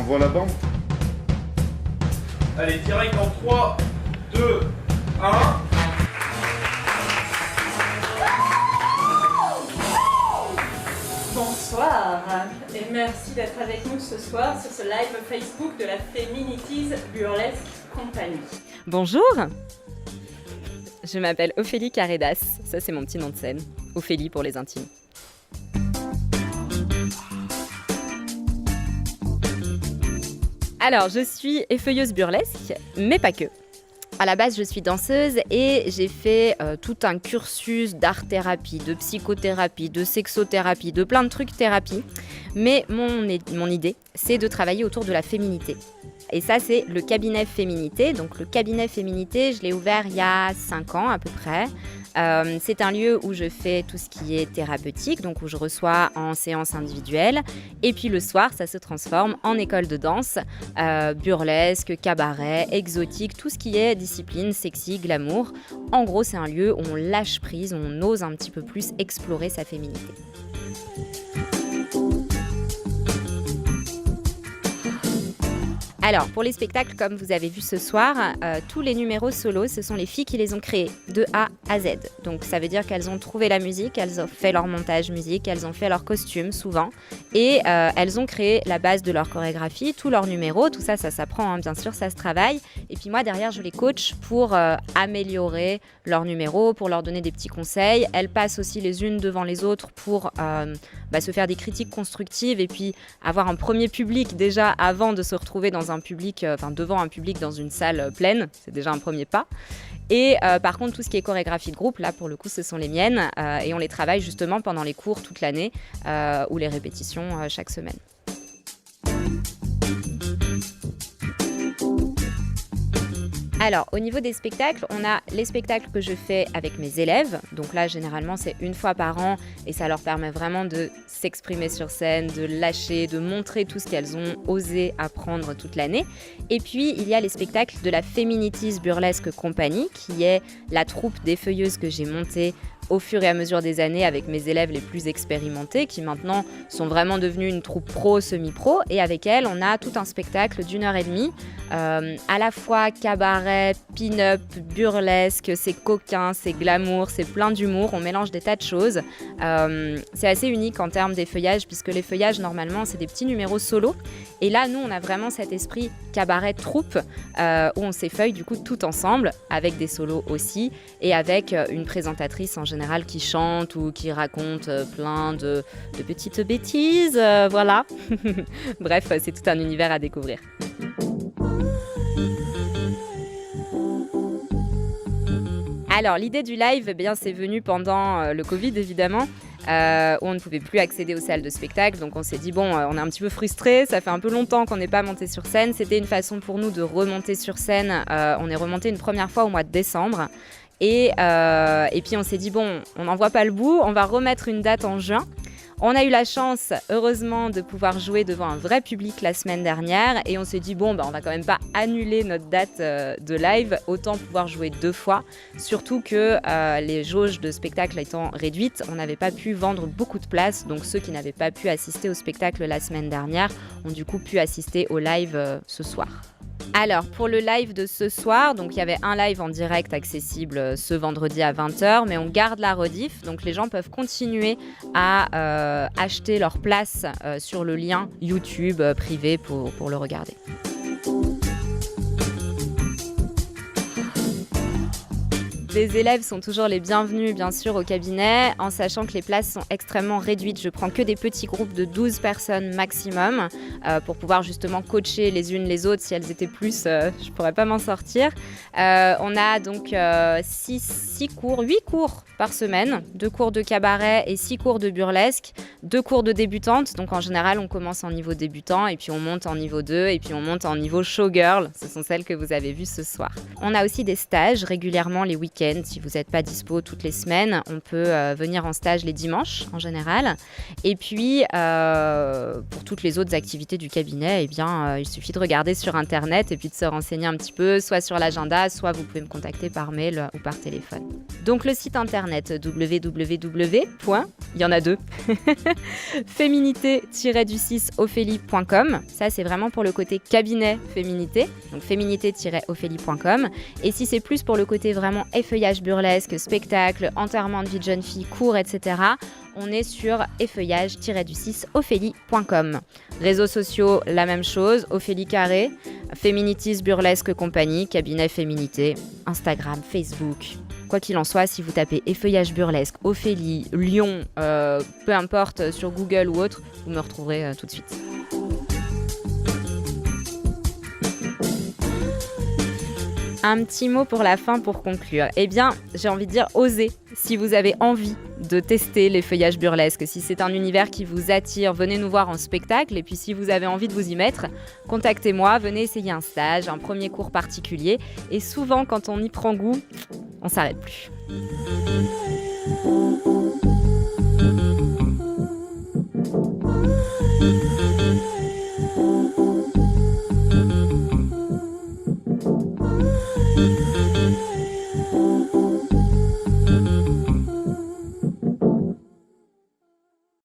envoie la bande. Allez, direct en 3, 2, 1. Bonsoir et merci d'être avec nous ce soir sur ce live Facebook de la Feminities Burlesque Company. Bonjour, je m'appelle Ophélie Carredas, ça c'est mon petit nom de scène, Ophélie pour les intimes. Alors, je suis effeuilleuse burlesque, mais pas que. À la base, je suis danseuse et j'ai fait tout un cursus d'art-thérapie, de psychothérapie, de sexothérapie, de plein de trucs thérapie. Mais mon idée, c'est de travailler autour de la féminité. Et ça, c'est le cabinet Féminité. Donc le cabinet Féminité, je l'ai ouvert il y a 5 ans à peu près. C'est un lieu où je fais tout ce qui est thérapeutique, donc où je reçois en séance individuelle. Et puis le soir, ça se transforme en école de danse, burlesque, cabaret, exotique, tout ce qui est discipline, sexy, glamour. En gros, c'est un lieu où on lâche prise, où on ose un petit peu plus explorer sa féminité. Alors, pour les spectacles, comme vous avez vu ce soir, tous les numéros solos, ce sont les filles qui les ont créés, de A à Z. Donc, ça veut dire qu'elles ont trouvé la musique, elles ont fait leur montage musique, elles ont fait leur costume, souvent. Et elles ont créé la base de leur chorégraphie, tous leurs numéros. Tout ça, ça s'apprend, hein, bien sûr, ça se travaille. Et puis moi, derrière, je les coach pour améliorer leurs numéros, pour leur donner des petits conseils. Elles passent aussi les unes devant les autres pour se faire des critiques constructives et puis avoir un premier public déjà avant de se retrouver dans un public, devant un public dans une salle pleine, c'est déjà un premier pas. Et par contre, tout ce qui est chorégraphie de groupe, là pour le coup, ce sont les miennes et on les travaille justement pendant les cours toute l'année ou les répétitions chaque semaine. Alors, au niveau des spectacles, on a les spectacles que je fais avec mes élèves. Donc là, généralement, c'est une fois par an et ça leur permet vraiment de s'exprimer sur scène, de lâcher, de montrer tout ce qu'elles ont osé apprendre toute l'année. Et puis, il y a les spectacles de la Feminities Burlesque Company, qui est la troupe d'effeuilleuses que j'ai montée au fur et à mesure des années avec mes élèves les plus expérimentés qui maintenant sont vraiment devenus une troupe pro, semi-pro. Et avec elles, on a tout un spectacle d'1h30, à la fois cabaret, pin-up, burlesque, c'est coquin, c'est glamour, c'est plein d'humour, on mélange des tas de choses. C'est assez unique en termes d'effeuillage puisque l'effeuillage, normalement, c'est des petits numéros solo. Et là, nous, on a vraiment cet esprit cabaret troupe où on s'effeuille du coup tout ensemble avec des solos aussi et avec une présentatrice en général qui chante ou qui raconte plein de petites bêtises, voilà. Bref, c'est tout un univers à découvrir. Alors, l'idée du live, eh bien, c'est venu pendant le Covid, évidemment. Où on ne pouvait plus accéder aux salles de spectacle. Donc on s'est dit, on est un petit peu frustrés, ça fait un peu longtemps qu'on n'est pas monté sur scène. C'était une façon pour nous de remonter sur scène. On est remonté une première fois au mois de décembre. Et puis on s'est dit, on n'en voit pas le bout, on va remettre une date en juin. On a eu la chance, heureusement, de pouvoir jouer devant un vrai public la semaine dernière et on s'est dit, on va quand même pas annuler notre date de live, autant pouvoir jouer 2 fois. Surtout que les jauges de spectacle étant réduites, on n'avait pas pu vendre beaucoup de places, donc ceux qui n'avaient pas pu assister au spectacle la semaine dernière ont du coup pu assister au live ce soir. Alors, pour le live de ce soir, donc il y avait un live en direct accessible ce vendredi à 20h, mais on garde la rediff, donc les gens peuvent continuer à acheter leur place sur le lien YouTube privé pour le regarder. Les élèves sont toujours les bienvenus, bien sûr, au cabinet, en sachant que les places sont extrêmement réduites. Je prends que des petits groupes de 12 personnes maximum pour pouvoir justement coacher les unes les autres. Si elles étaient plus, je ne pourrais pas m'en sortir. On a donc 8 cours par semaine, 2 cours de cabaret et 6 cours de burlesque, 2 cours de débutantes. Donc en général, on commence en niveau débutant et puis on monte en niveau 2 et puis on monte en niveau showgirl. Ce sont celles que vous avez vues ce soir. On a aussi des stages régulièrement les week-ends week-end. Si vous n'êtes pas dispo toutes les semaines, on peut venir en stage les dimanches en général. Et puis, pour toutes les autres activités du cabinet, il suffit de regarder sur Internet et puis de se renseigner un petit peu, soit sur l'agenda, soit vous pouvez me contacter par mail ou par téléphone. Donc le site internet il y en a deux, féminité-ophélie.com. Ça, c'est vraiment pour le côté cabinet féminité, donc féminité-ophélie.com. Et si c'est plus pour le côté vraiment effeuillage burlesque, spectacle, enterrement de vie de jeune fille, cours, etc., on est sur effeuillage-ophélie.com. Réseaux sociaux, la même chose, Ophélie Carré, Féminitis Burlesque Compagnie, cabinet féminité, Instagram, Facebook. Quoi qu'il en soit, si vous tapez effeuillage burlesque, Ophélie, Lyon, peu importe, sur Google ou autre, vous me retrouverez tout de suite. Un petit mot pour la fin pour conclure. Eh bien, j'ai envie de dire, osez. Si vous avez envie de tester l'effeuillage burlesque, si c'est un univers qui vous attire, venez nous voir en spectacle. Et puis si vous avez envie de vous y mettre, contactez-moi, venez essayer un stage, un premier cours particulier. Et souvent, quand on y prend goût, on s'arrête plus.